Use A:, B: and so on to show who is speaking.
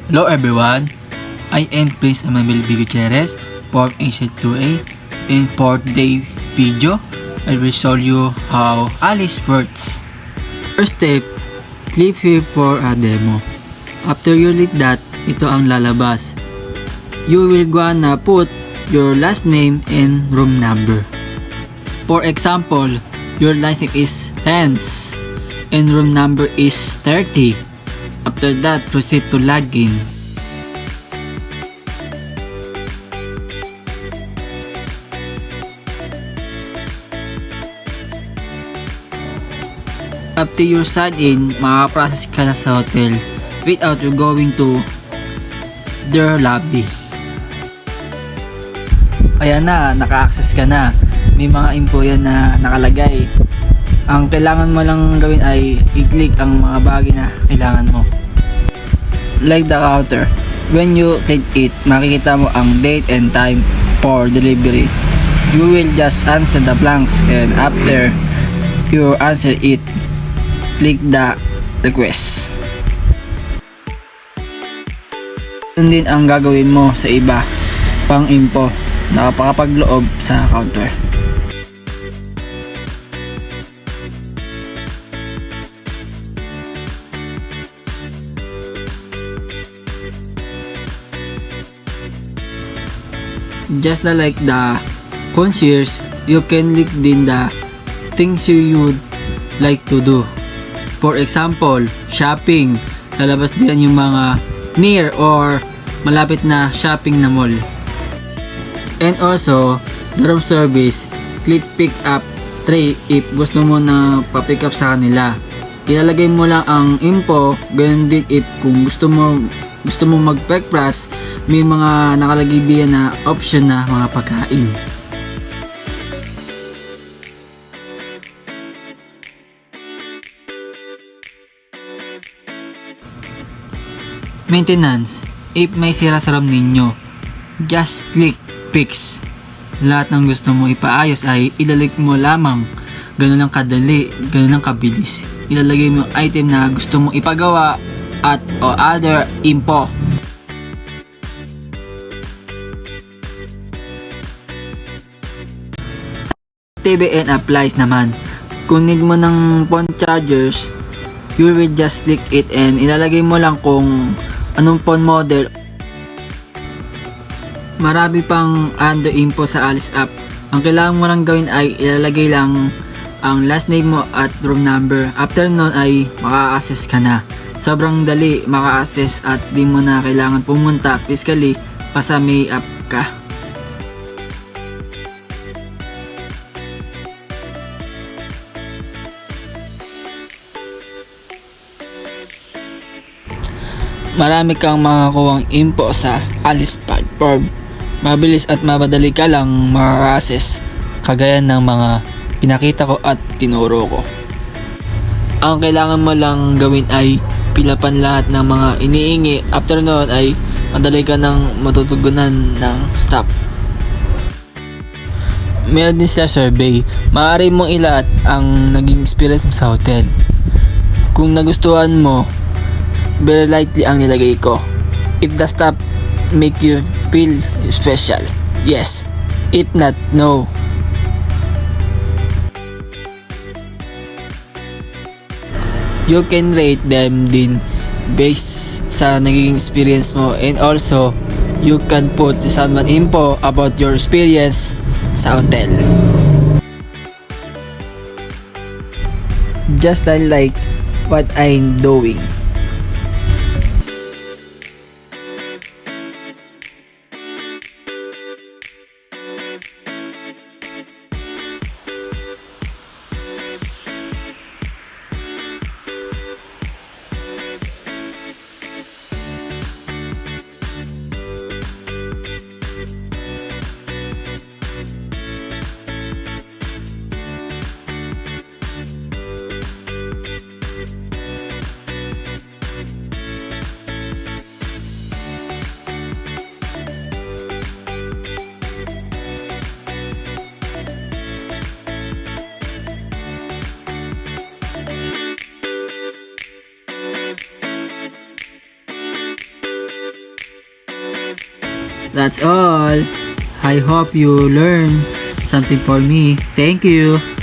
A: Hello everyone, I am Prince Emmanuel B. Gutierrez from AZ2A. In for today's video, I will show you how Alice works. First step, click here for a demo. After you click that, ito ang lalabas. You will gonna put your last name and room number. For example, your last name is Hans and room number is 30. After that, proceed to login. After you sign in, makaprocess ka na sa hotel without you going to their lobby. Ayan na, naka-access ka na. May mga info yan na nakalagay. Ang kailangan mo lang gawin ay i-click ang mga bagay na kailangan mo. Like the counter, when you click it, makikita mo ang date and time for delivery. You will just answer the blanks and after you answer it, click the request. Yun din ang gagawin mo sa iba pang info na kapag-loob sa counter. Just like the concierge, you can click din the things you would like to do. For example, shopping. Lalabas din yung mga near or malapit na shopping na mall. And also, the room service, click pick up tray if gusto mo na pa-pick up sa kanila. Ilalagay mo lang ang info, ganun din if kung gusto mo mag-breakfast, may mga nakalagay diyan na option na mga pagkain. Maintenance. If may sira sa room ninyo, just click fix. Lahat ng gusto mo ipaayos ay ilalik mo lamang. Ganun lang kadali, ganun lang kabilis. Ilalagay mo yung item na gusto mo ipagawa at o other info. TBN applies naman. Kung need mo ng phone chargers, you will just click it and ilalagay mo lang kung anong phone model. Marami pang under info sa Alice app. Ang kailangan mo lang gawin ay ilalagay lang ang last name mo at room number. After nun ay maka-access ka na. Sobrang dali maka-access at di mo na kailangan pumunta physically pa sa may app ka. Marami kang makakuhang info sa Alice platform. Mabilis at madali ka lang makaka-access kagaya ng mga pinakita ko at tinuro ko. Ang kailangan mo lang gawin ay pilapan lahat ng mga iniingi. After noon ay madali ka nang matutugunan ng staff. Meron din sila survey. Maaari mong ilahat ang naging experience mo sa hotel. Kung nagustuhan mo, very likely ang nilagay ko. If the staff make you feel special, yes. If not, no. You can rate them din based sa naging experience mo and also you can put some info about your experience sa hotel. Just like what I'm doing. That's all. I hope you learn something for me. Thank you.